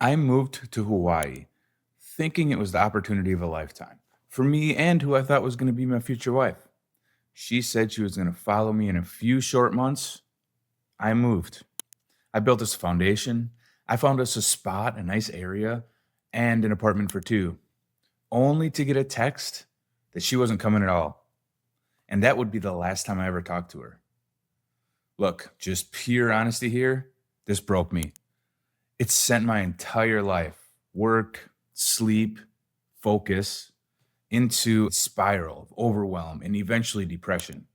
I moved to Hawaii thinking it was the opportunity of a lifetime for me and who I thought was going to be my future wife. She said she was going to follow me in a few short months. I moved. I built us a foundation. I found us a spot, a nice area, and an apartment for two, only to get a text that she wasn't coming at all. And that would be the last time I ever talked to her. Look, just pure honesty here, this broke me. It sent my entire life, work, sleep, focus, into a spiral of overwhelm and eventually depression.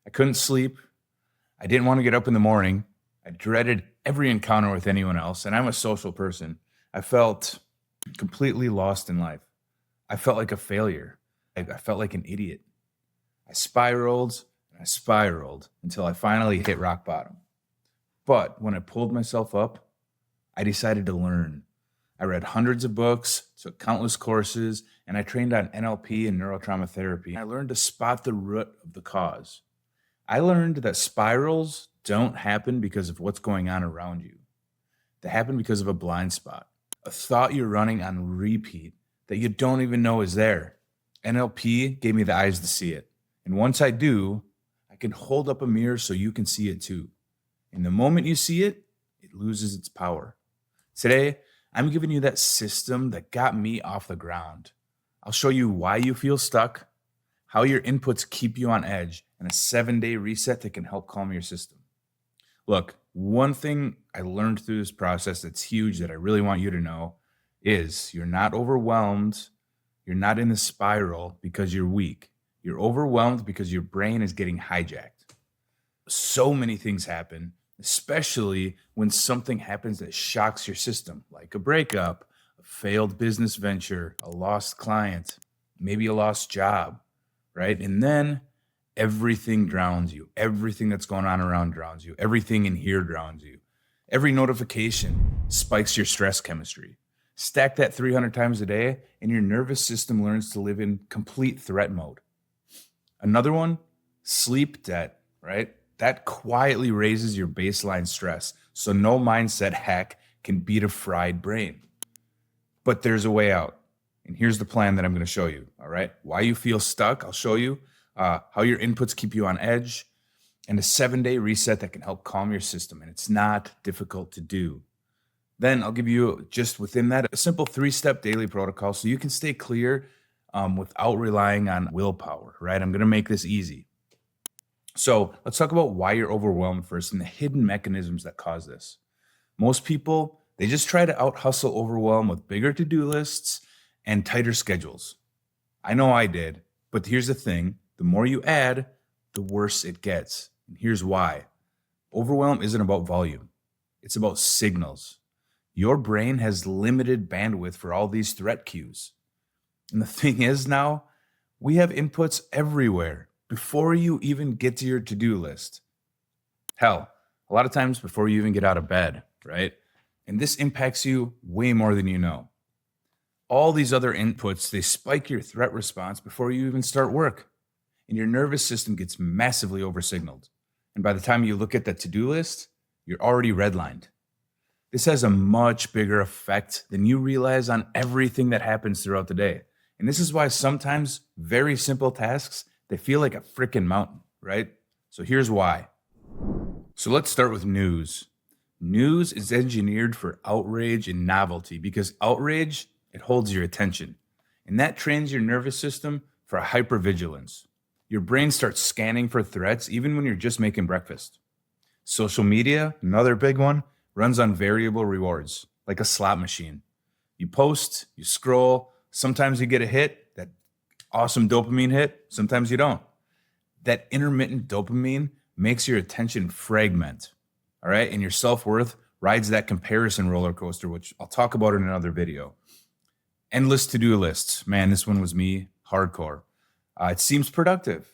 I couldn't sleep. I didn't want to get up in the morning. I dreaded every encounter with anyone else, and I'm a social person. I felt completely lost in life. I felt like a failure. I felt like an idiot. I spiraled and I spiraled until I finally hit rock bottom. But when I pulled myself up, I decided to learn. I read hundreds of books, took countless courses, and I trained on NLP and Neuro Trauma therapy. I learned to spot the root of the cause. I learned that spirals don't happen because of what's going on around you. They happen because of a blind spot, a thought you're running on repeat that you don't even know is there. NLP gave me the eyes to see it. And once I do, I can hold up a mirror so you can see it too. And the moment you see it, it loses its power. Today, I'm giving you that system that got me off the ground. I'll show you why you feel stuck, how your inputs keep you on edge, and a 7-day reset that can help calm your system. Look, one thing I learned through this process that's huge that I really want you to know is you're not overwhelmed. You're not in the spiral because you're weak. You're overwhelmed because your brain is getting hijacked. So many things happen, especially when something happens that shocks your system, like a breakup, a failed business venture, a lost client, maybe a lost job, right? And then everything drowns you. Everything that's going on around drowns you. Everything in here drowns you. Every notification spikes your stress chemistry. Stack that 300 times a day, and your nervous system learns to live in complete threat mode. Another one, sleep debt, right? That quietly raises your baseline stress, so no mindset hack can beat a fried brain. But there's a way out. And here's the plan that I'm going to show you, all right? Why you feel stuck, I'll show you. How your inputs keep you on edge, and a 7-day reset that can help calm your system. And it's not difficult to do. Then I'll give you, just within that, a simple 3-step daily protocol so you can stay clear without relying on willpower, right? I'm going to make this easy. So let's talk about why you're overwhelmed first and the hidden mechanisms that cause this. Most people, they just try to out-hustle overwhelm with bigger to-do lists and tighter schedules. I know I did, but here's the thing. The more you add, the worse it gets. And here's why. Overwhelm isn't about volume. It's about signals. Your brain has limited bandwidth for all these threat cues. And the thing is now, we have inputs everywhere before you even get to your to-do list. Hell, a lot of times before you even get out of bed, right? And this impacts you way more than you know. All these other inputs, they spike your threat response before you even start work. And your nervous system gets massively oversignaled. And by the time you look at that to-do list, you're already redlined. This has a much bigger effect than you realize on everything that happens throughout the day. And this is why sometimes very simple tasks, they feel like a freaking mountain, right? So here's why. So let's start with news. News is engineered for outrage and novelty because outrage, it holds your attention. And that trains your nervous system for hypervigilance. Your brain starts scanning for threats even when you're just making breakfast. Social media, another big one, runs on variable rewards, like a slot machine. You post, you scroll, sometimes you get a hit, that awesome dopamine hit, sometimes you don't. That intermittent dopamine makes your attention fragment, all right? And your self-worth rides that comparison roller coaster, which I'll talk about in another video. Endless to-do lists. Man, this one was me, hardcore. It seems productive,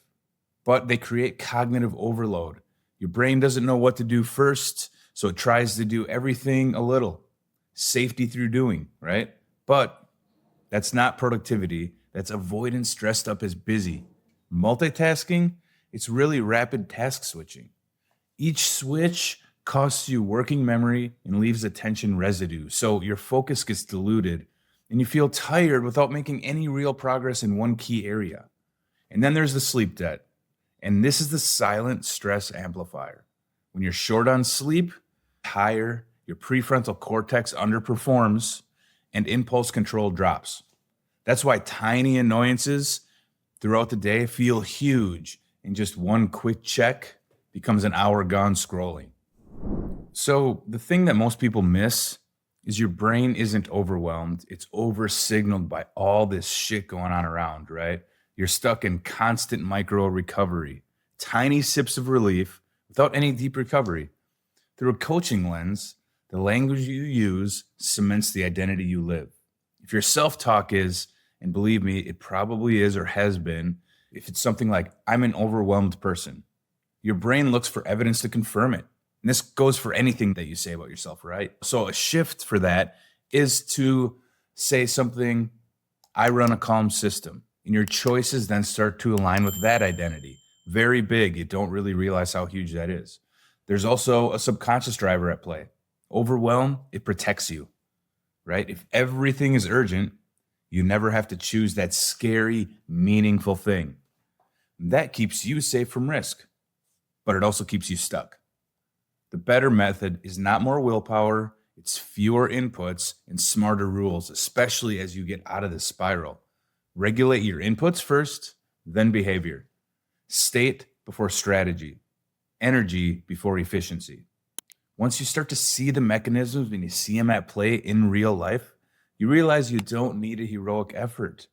but they create cognitive overload. Your brain doesn't know what to do first, so it tries to do everything a little. Safety through doing, right? But that's not productivity. That's avoidance dressed up as busy. Multitasking, it's really rapid task switching. Each switch costs you working memory and leaves attention residue. So your focus gets diluted and you feel tired without making any real progress in one key area. And then there's the sleep debt. And this is the silent stress amplifier. When you're short on sleep, higher, your prefrontal cortex underperforms and impulse control drops. That's why tiny annoyances throughout the day feel huge, and just one quick check becomes an hour gone scrolling. So, the thing that most people miss is your brain isn't overwhelmed. It's over-signaled by all this shit going on around, right? You're stuck in constant micro recovery, tiny sips of relief without any deep recovery. Through a coaching lens, the language you use cements the identity you live. If your self-talk is, and believe me, it probably is or has been, if it's something like, I'm an overwhelmed person, your brain looks for evidence to confirm it. And this goes for anything that you say about yourself, right? So a shift for that is to say something, I run a calm system. And your choices then start to align with that identity. Very big. You don't really realize how huge that is. There's also a subconscious driver at play. Overwhelm, it protects you, right? If everything is urgent, you never have to choose that scary, meaningful thing. That keeps you safe from risk, but it also keeps you stuck. The better method is not more willpower, it's fewer inputs and smarter rules, especially as you get out of the spiral. Regulate your inputs first, then behavior. State before strategy. Energy before efficiency. Once you start to see the mechanisms and you see them at play in real life, you realize you don't need a heroic effort.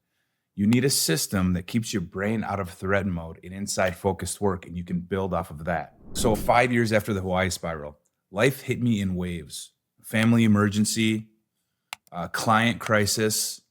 You need a system that keeps your brain out of threat mode and inside focused work, and you can build off of that. So 5 years after the Hawaii spiral, life hit me in waves. Family emergency, client crisis,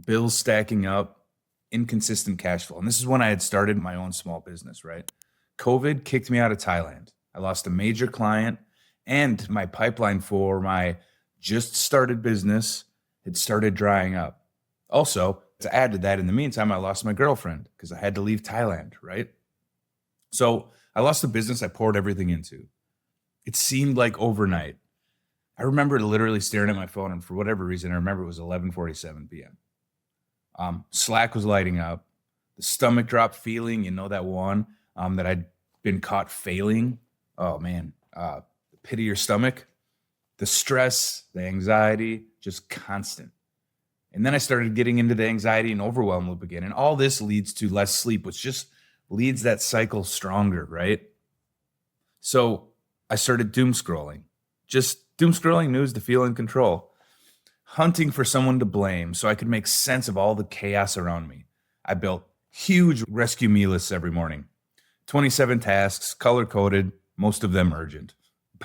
bills stacking up, inconsistent cash flow. And this is when I had started my own small business, right? COVID kicked me out of Thailand. I lost a major client, and my pipeline for my just started business had started drying up. Also, to add to that, in the meantime, I lost my girlfriend because I had to leave Thailand, right? So I lost the business I poured everything into. It seemed like overnight. I remember literally staring at my phone, and for whatever reason, I remember it was 11:47 p.m. Slack was lighting up. The stomach drop feeling, you know, that one that I'd been caught failing. Oh man, the pit of your stomach, the stress, the anxiety, just constant. And then I started getting into the anxiety and overwhelm loop again. And all this leads to less sleep, which just leads that cycle stronger, right? So I started doom scrolling, just doom scrolling news to feel in control, hunting for someone to blame so I could make sense of all the chaos around me. I built huge rescue me lists every morning, 27 tasks, color coded, most of them urgent.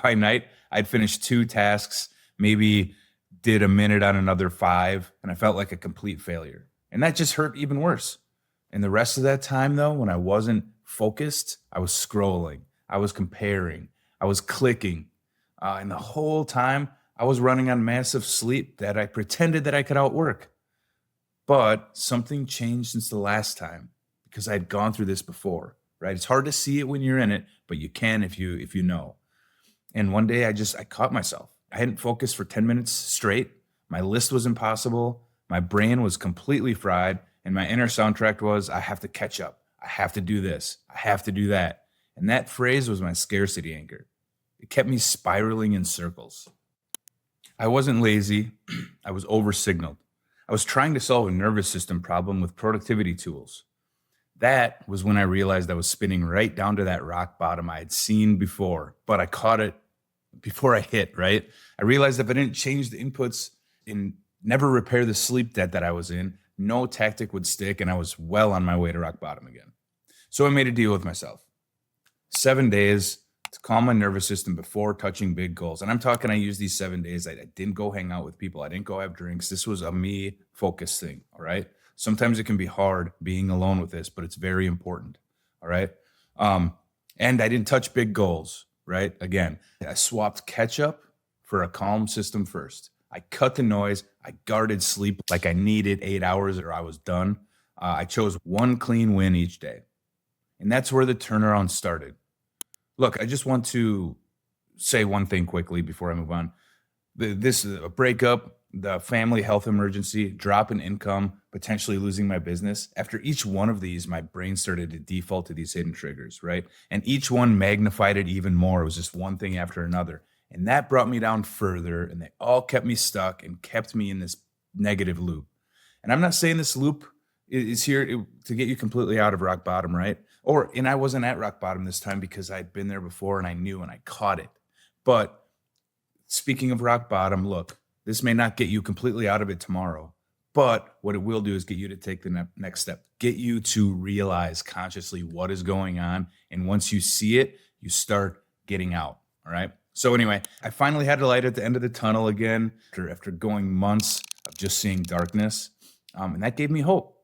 By night, I'd finished 2 tasks, maybe did a minute on another 5, and I felt like a complete failure. And that just hurt even worse. And the rest of that time, though, when I wasn't focused, I was scrolling, I was comparing, I was clicking. And the whole time, I was running on massive sleep that I pretended that I could outwork. But something changed since the last time because I had gone through this before, right? It's hard to see it when you're in it, but you can if you know. And one day I caught myself. I hadn't focused for 10 minutes straight. My list was impossible. My brain was completely fried. And my inner soundtrack was, I have to catch up. I have to do this. I have to do that. And that phrase was my scarcity anchor. It kept me spiraling in circles. I wasn't lazy. I was over-signaled. I was trying to solve a nervous system problem with productivity tools. That was when I realized I was spinning right down to that rock bottom I had seen before, but I caught it before I hit, right? I realized if I didn't change the inputs and never repair the sleep debt that I was in, no tactic would stick, and I was well on my way to rock bottom again. So I made a deal with myself. 7 days to calm my nervous system before touching big goals. And I'm talking, I used these 7 days. I didn't go hang out with people. I didn't go have drinks. This was a me focused thing, all right? Sometimes it can be hard being alone with this, but it's very important, all right? And I didn't touch big goals, right? Again, I swapped ketchup for a calm system first. I cut the noise. I guarded sleep like I needed 8 hours or I was done. I chose one clean win each day. And that's where the turnaround started. Look, I just want to say one thing quickly before I move on. This is a breakup, the family health emergency, drop in income, potentially losing my business. After each one of these, my brain started to default to these hidden triggers, right? And each one magnified it even more. It was just one thing after another. And that brought me down further, and they all kept me stuck and kept me in this negative loop. And I'm not saying this loop is here to get you completely out of rock bottom, right? And I wasn't at rock bottom this time because I'd been there before and I knew and I caught it. But speaking of rock bottom, look, this may not get you completely out of it tomorrow, but what it will do is get you to take the next step, get you to realize consciously what is going on. And once you see it, you start getting out. All right. So anyway, I finally had a light at the end of the tunnel again after going months of just seeing darkness. And that gave me hope.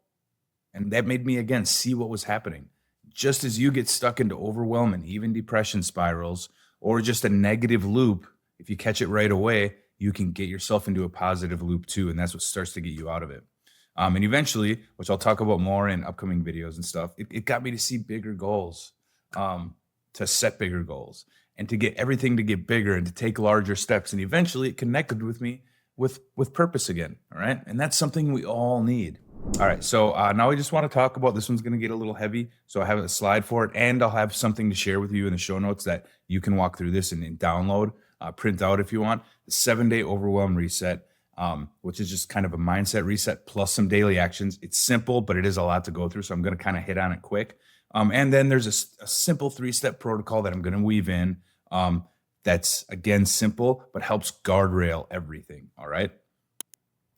And that made me, again, see what was happening. Just as you get stuck into overwhelm and even depression spirals or just a negative loop, if you catch it right away, you can get yourself into a positive loop too. And that's what starts to get you out of it. And eventually, which I'll talk about more in upcoming videos and stuff, it got me to see bigger goals, to set bigger goals and to get everything to get bigger and to take larger steps. And eventually it connected with me with purpose again. All right. And that's something we all need. All right. So now I just want to talk about, this one's going to get a little heavy. So I have a slide for it, and I'll have something to share with you in the show notes that you can walk through this and download, print out if you want. The 7-day overwhelm reset, which is just kind of a mindset reset plus some daily actions. It's simple, but it is a lot to go through. So I'm going to kind of hit on it quick. And then there's a simple 3-step protocol that I'm going to weave in. That's, again, simple, but helps guardrail everything. All right.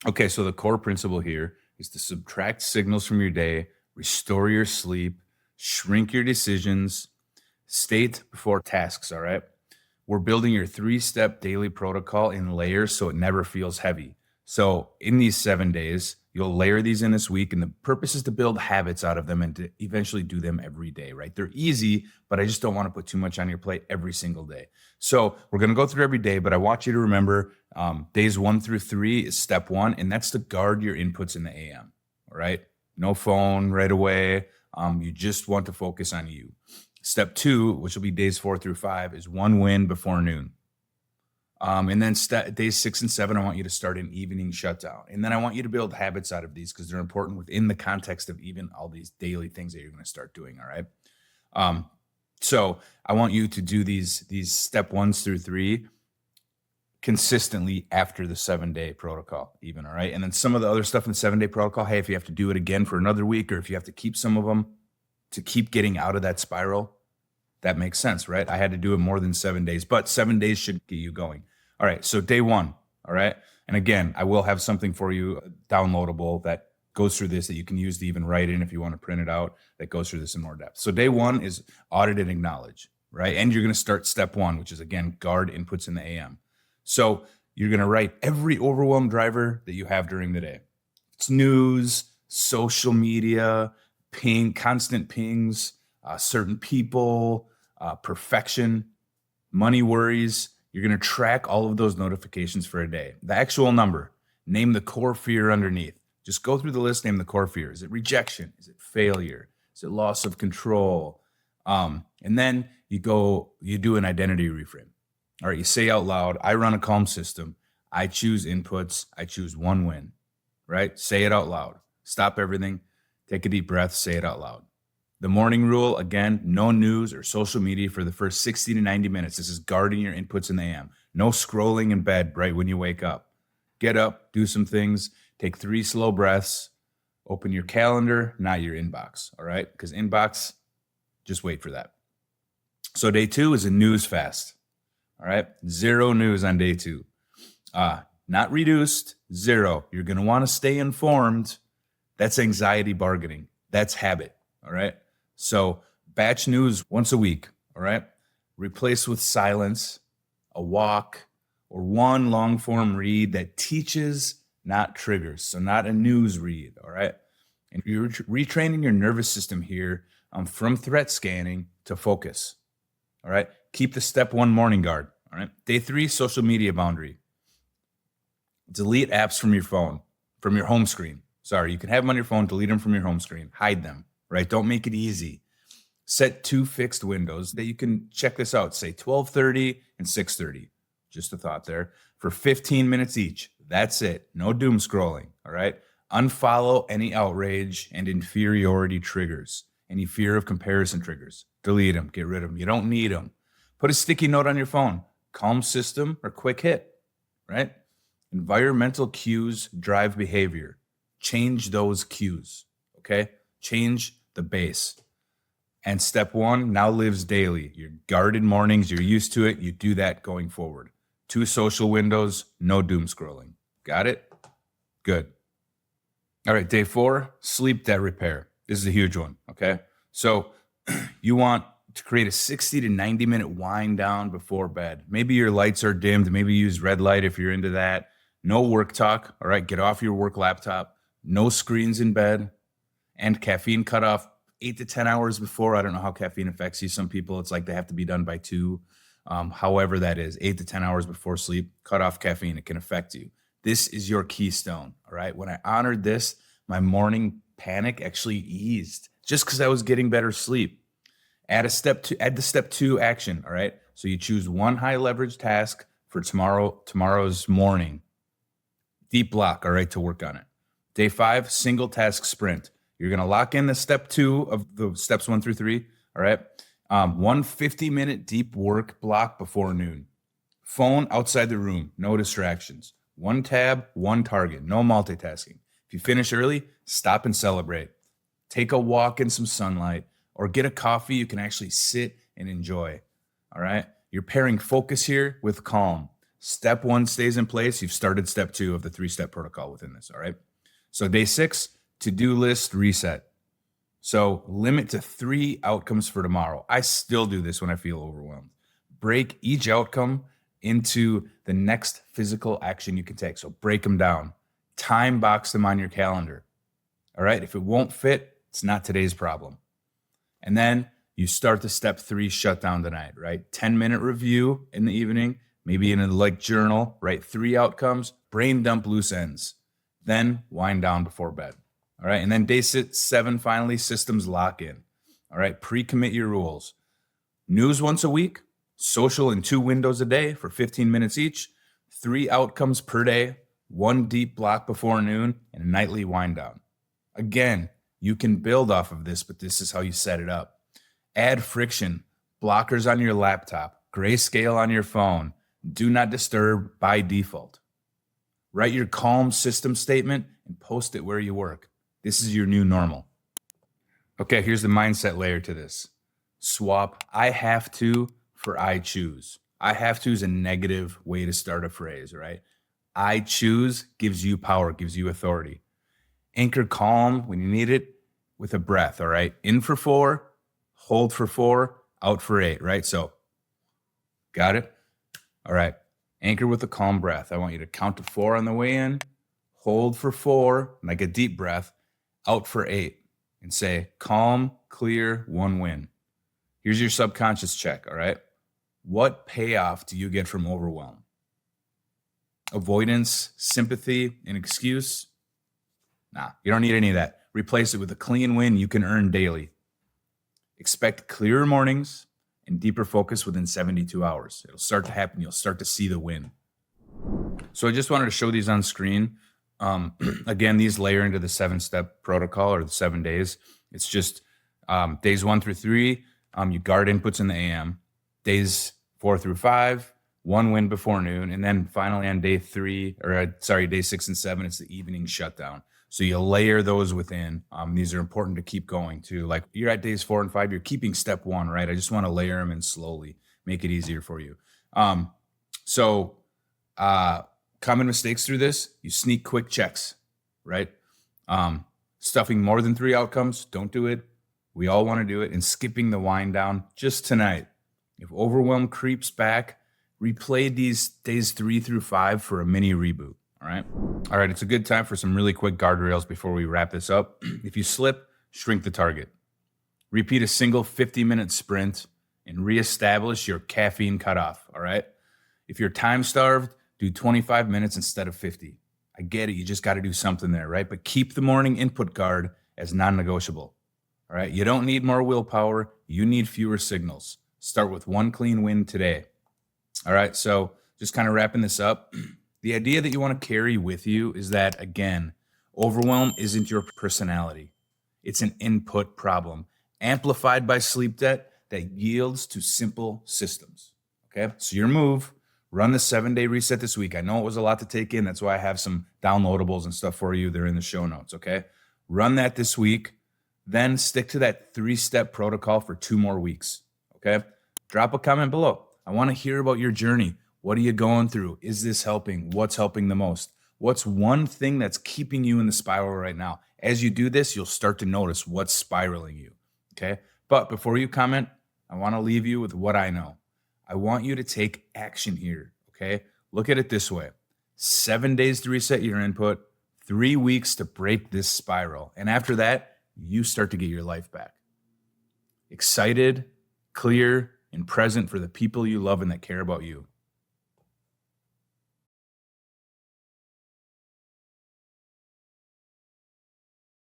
Okay. So the core principle here is to subtract signals from your day, restore your sleep, shrink your decisions, state before tasks. All right. We're building your 3-step daily protocol in layers so it never feels heavy. So in these 7 days, you'll layer these in this week, and the purpose is to build habits out of them and to eventually do them every day, right? They're easy, but I just don't want to put too much on your plate every single day. So we're going to go through every day, but I want you to remember days 1 through 3 is step 1, and that's to guard your inputs in the AM, all right? No phone right away. You just want to focus on you. Step 2, which will be days 4 through 5, is 1 win before noon. And then days 6 and 7, I want you to start an evening shutdown. And then I want you to build habits out of these because they're important within the context of even all these daily things that you're going to start doing. All right. So I want you to do these step 1s through 3 consistently after the 7-day protocol even. All right. And then some of the other stuff in the 7-day protocol, hey, if you have to do it again for another week, or if you have to keep some of them to keep getting out of that spiral, that makes sense, right? I had to do it more than 7 days, but 7 days should get you going. All right. So day 1. All right. And again, I will have something for you downloadable that goes through this that you can use to even write in if you want to print it out, that goes through this in more depth. So day 1 is audit and acknowledge, right? And you're going to start step 1, which is, again, guard inputs in the AM. So you're going to write every overwhelm driver that you have during the day. It's news, social media, constant pings, certain people, perfection, money worries. You're going to track all of those notifications for a day. The actual number, name the core fear underneath. Just go through the list, name the core fear. Is it rejection? Is it failure? Is it loss of control? And then you do an identity reframe. All right, you say out loud, I run a calm system. I choose inputs. I choose 1 win, right? Say it out loud. Stop everything. Take a deep breath. Say it out loud. The morning rule, again, no news or social media for the first 60 to 90 minutes. This is guarding your inputs in the AM. No scrolling in bed right when you wake up. Get up, do some things, take 3 slow breaths, open your calendar, not your inbox, all right? Because inbox, just wait for that. So day 2 is a news fast, all right? 0 news on day 2. Not reduced, 0. You're going to want to stay informed. That's anxiety bargaining. That's habit, all right? So batch news once a week, all right? Replace with silence, a walk, or 1 long form read that teaches, not triggers. So not a news read, all right? And you're retraining your nervous system here from threat scanning to focus, all right? Keep the step 1 morning guard, all right? Day 3, social media boundary. Delete apps from your phone, from your home screen. Sorry, you can have them on your phone, delete them from your home screen, hide them, right? Don't make it easy. Set 2 fixed windows that you can check this out, say 12:30 and 6:30. Just a thought there. For 15 minutes each. That's it. No doom scrolling, all right? Unfollow any outrage and inferiority triggers, any fear of comparison triggers. Delete them, get rid of them. You don't need them. Put a sticky note on your phone. Calm system or quick hit, right? Environmental cues drive behavior. Change those cues, okay? Change the base. And step 1 now lives daily. Your guarded mornings, you're used to it. You do that going forward. 2 social windows, no doom scrolling. Got it? Good. All right, day 4, sleep debt repair. This is a huge one, okay? So you want to create a 60 to 90 minute wind down before bed. Maybe your lights are dimmed. Maybe you use red light if you're into that. No work talk, all right? Get off your work laptop. No screens in bed. And caffeine cutoff 8 to 10 hours before. I don't know how caffeine affects you. Some people, it's like they have to be done by 2. However that is, 8 to 10 hours before sleep, cut off caffeine. It can affect you. This is your keystone, all right? When I honored this, my morning panic actually eased just because I was getting better sleep. Add the step 2 action, all right? So you choose one high leverage task for tomorrow's morning. Deep block, all right, to work on it. Day 5, single task sprint. You're going to lock in the step 2 of the steps 1 through 3, all right? 1 50-minute deep work block before noon. Phone outside the room, no distractions. 1 tab, 1 target, no multitasking. If you finish early, stop and celebrate. Take a walk in some sunlight or get a coffee you can actually sit and enjoy, all right? You're pairing focus here with calm. Step 1 stays in place. You've started step 2 of the 3-step protocol within this, all right? So day 6, to-do list reset. So limit to 3 outcomes for tomorrow. I still do this when I feel overwhelmed. Break each outcome into the next physical action you can take. So break them down. Time box them on your calendar. All right? If it won't fit, it's not today's problem. And then you start the step 3 shutdown tonight, right? 10-minute review in the evening, maybe in a journal, right? 3 outcomes, brain dump loose ends. Then wind down before bed. All right. And then day 7, finally, systems lock in. All right. Pre-commit your rules. News once a week, social in 2 windows a day for 15 minutes each, 3 outcomes per day, 1 deep block before noon, and a nightly wind down. Again, you can build off of this, but this is how you set it up. Add friction, blockers on your laptop, grayscale on your phone, do not disturb by default. Write your calm system statement and post it where you work. This is your new normal. Okay, here's the mindset layer to this. Swap I have to for I choose. I have to is a negative way to start a phrase, right? I choose gives you power, gives you authority. Anchor calm when you need it with a breath, all right? In for 4, hold for 4, out for 8, right? So, got it? All right. Anchor with a calm breath. I want you to count to 4 on the way in, hold for 4, like a deep breath, out for 8, and say, calm, clear, 1 win. Here's your subconscious check, all right? What payoff do you get from overwhelm? Avoidance, sympathy, an excuse? Nah, you don't need any of that. Replace it with a clean win you can earn daily. Expect clearer mornings and deeper focus within 72 hours. It'll start to happen. You'll start to see the win. So I just wanted to show these on screen. Again, these layer into the 7-step protocol or the 7 days. It's just days 1 through 3, you guard inputs in the AM. Days 4 through 5, 1 win before noon. And then finally on day 6 and 7, it's the evening shutdown. So you layer those within. These are important to keep going too. Like you're at days 4 and 5, you're keeping step 1, right? I just want to layer them in slowly, make it easier for you. Common mistakes through this, you sneak quick checks, right? Stuffing more than 3 outcomes, don't do it. We all want to do it. And skipping the wind down just tonight. If overwhelm creeps back, replay these days 3 through 5 for a mini reboot. All right. It's a good time for some really quick guardrails before we wrap this up. If you slip, shrink the target. Repeat a single 50-minute sprint and reestablish your caffeine cutoff. All right. If you're time starved, do 25 minutes instead of 50. I get it. You just got to do something there, right? But keep the morning input guard as non-negotiable. All right. You don't need more willpower. You need fewer signals. Start with one clean win today. All right. So just kind of wrapping this up. The idea that you want to carry with you is that, again, overwhelm isn't your personality. It's an input problem amplified by sleep debt that yields to simple systems. Okay. So your move, run the 7-day reset this week. I know it was a lot to take in. That's why I have some downloadables and stuff for you. They're in the show notes. Okay. Run that this week. Then stick to that 3-step protocol for 2 more weeks. Okay. Drop a comment below. I want to hear about your journey. What are you going through? Is this helping? What's helping the most? What's one thing that's keeping you in the spiral right now? As you do this, you'll start to notice what's spiraling you. Okay. But before you comment, I want to leave you with what I know. I want you to take action here. Okay. Look at it this way: 7 days to reset your input, 3 weeks to break this spiral. And after that, you start to get your life back. Excited, clear, and present for the people you love and that care about you.